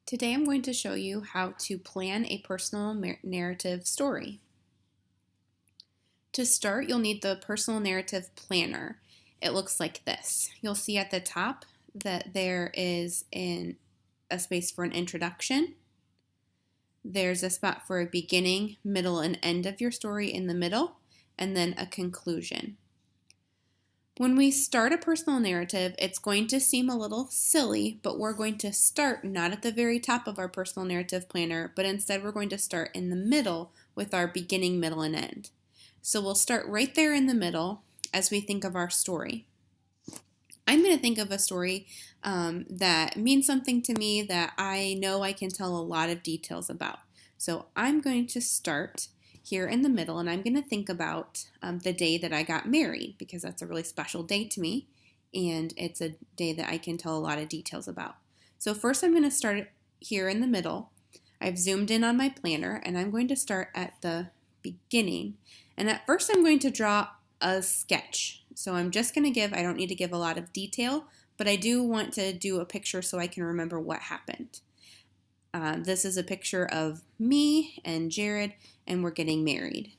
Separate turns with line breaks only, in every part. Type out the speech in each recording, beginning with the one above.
Today I'm going to show you how to plan a personal narrative story. To start, you'll need the personal narrative planner. It looks like this. You'll see at the top that there is a space for an introduction. There's a spot for a beginning, middle, and end of your story in the middle, and then a conclusion. When we start a personal narrative, it's going to seem a little silly, but we're going to start not at the very top of our personal narrative planner, but instead we're going to start in the middle with our beginning, middle, and end. So we'll start right there in the middle as we think of our story. I'm going to think of a story that means something to me that I know I can tell a lot of details about. So I'm going to start here in the middle, and I'm going to think about the day that I got married, because that's a really special day to me, and it's a day that I can tell a lot of details about. So first I'm going to start here in the middle. I've zoomed in on my planner, and I'm going to start at the beginning. And at first I'm going to draw a sketch. So I'm just going to I don't need to give a lot of detail, but I do want to do a picture so I can remember what happened. This is a picture of me and Jared, and we're getting married.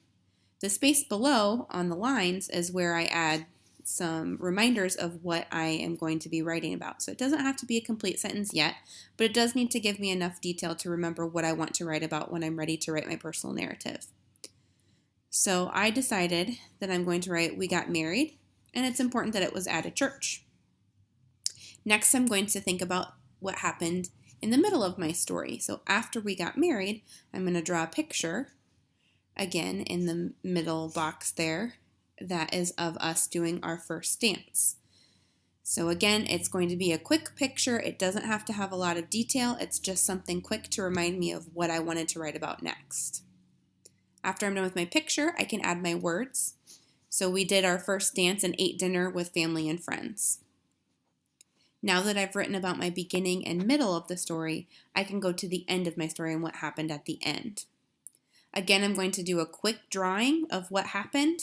The space below on the lines is where I add some reminders of what I am going to be writing about. So it doesn't have to be a complete sentence yet, but it does need to give me enough detail to remember what I want to write about when I'm ready to write my personal narrative. So I decided that I'm going to write, "We got married," and it's important that it was at a church. Next, I'm going to think about what happened in the middle of my story. So after we got married, I'm going to draw a picture, again in the middle box there, that is of us doing our first dance. So again, it's going to be a quick picture. It doesn't have to have a lot of detail. It's just something quick to remind me of what I wanted to write about next. After I'm done with my picture, I can add my words. So we did our first dance and ate dinner with family and friends. Now that I've written about my beginning and middle of the story, I can go to the end of my story and what happened at the end. Again, I'm going to do a quick drawing of what happened,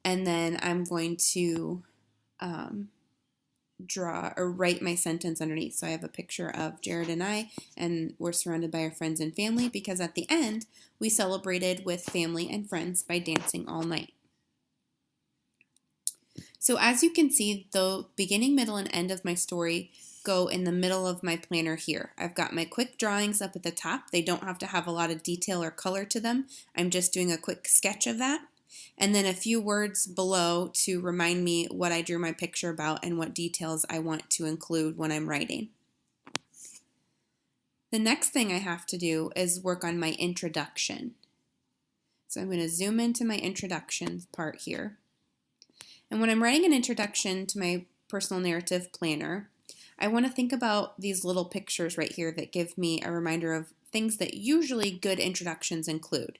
and then I'm going to draw or write my sentence underneath. So I have a picture of Jared and I, and we're surrounded by our friends and family, because at the end, we celebrated with family and friends by dancing all night. So as you can see, the beginning, middle, and end of my story go in the middle of my planner here. I've got my quick drawings up at the top. They don't have to have a lot of detail or color to them. I'm just doing a quick sketch of that. And then a few words below to remind me what I drew my picture about and what details I want to include when I'm writing. The next thing I have to do is work on my introduction. So I'm going to zoom into my introduction part here. And when I'm writing an introduction to my personal narrative planner, I want to think about these little pictures right here that give me a reminder of things that usually good introductions include.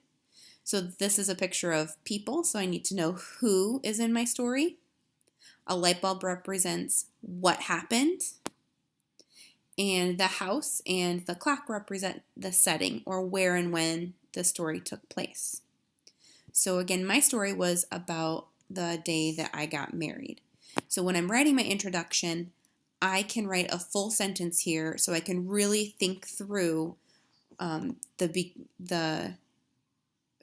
So this is a picture of people, so I need to know who is in my story. A light bulb represents what happened. And the house and the clock represent the setting, or where and when the story took place. So again, my story was about the day that I got married. So when I'm writing my introduction, I can write a full sentence here so I can really think through the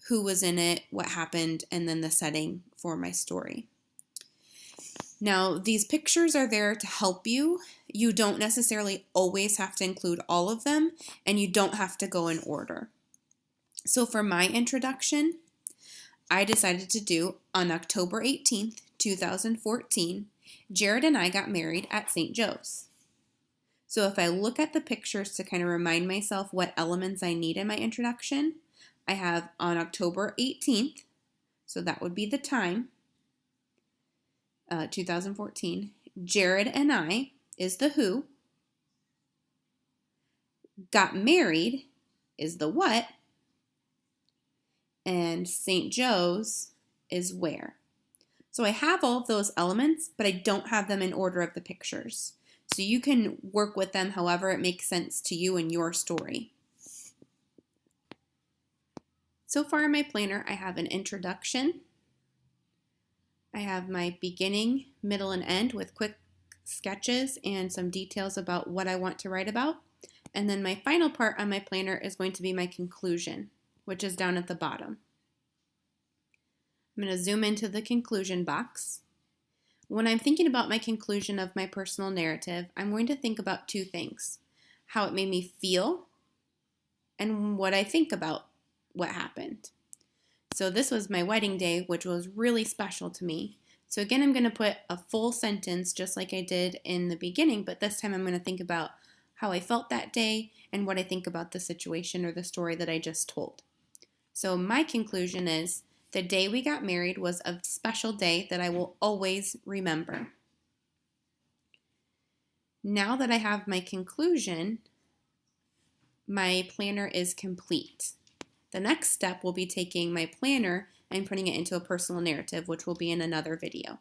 who was in it, what happened, and then the setting for my story. Now, these pictures are there to help you. You don't necessarily always have to include all of them, and you don't have to go in order. So for my introduction, I decided to do, on October 18th, 2014, Jared and I got married at St. Joe's. So if I look at the pictures to kind of remind myself what elements I need in my introduction, I have on October 18th, so that would be the time, 2014, Jared and I is the who, got married is the what, and St. Joe's is where. So I have all of those elements, but I don't have them in order of the pictures. So you can work with them however it makes sense to you and your story. So far in my planner, I have an introduction. I have my beginning, middle, and end with quick sketches and some details about what I want to write about. And then my final part on my planner is going to be my conclusion, which is down at the bottom. I'm going to zoom into the conclusion box. When I'm thinking about my conclusion of my personal narrative, I'm going to think about two things: how it made me feel and what I think about what happened. So this was my wedding day, which was really special to me. So again, I'm going to put a full sentence just like I did in the beginning, but this time I'm going to think about how I felt that day and what I think about the situation or the story that I just told. So my conclusion is, the day we got married was a special day that I will always remember. Now that I have my conclusion, my planner is complete. The next step will be taking my planner and putting it into a personal narrative, which will be in another video.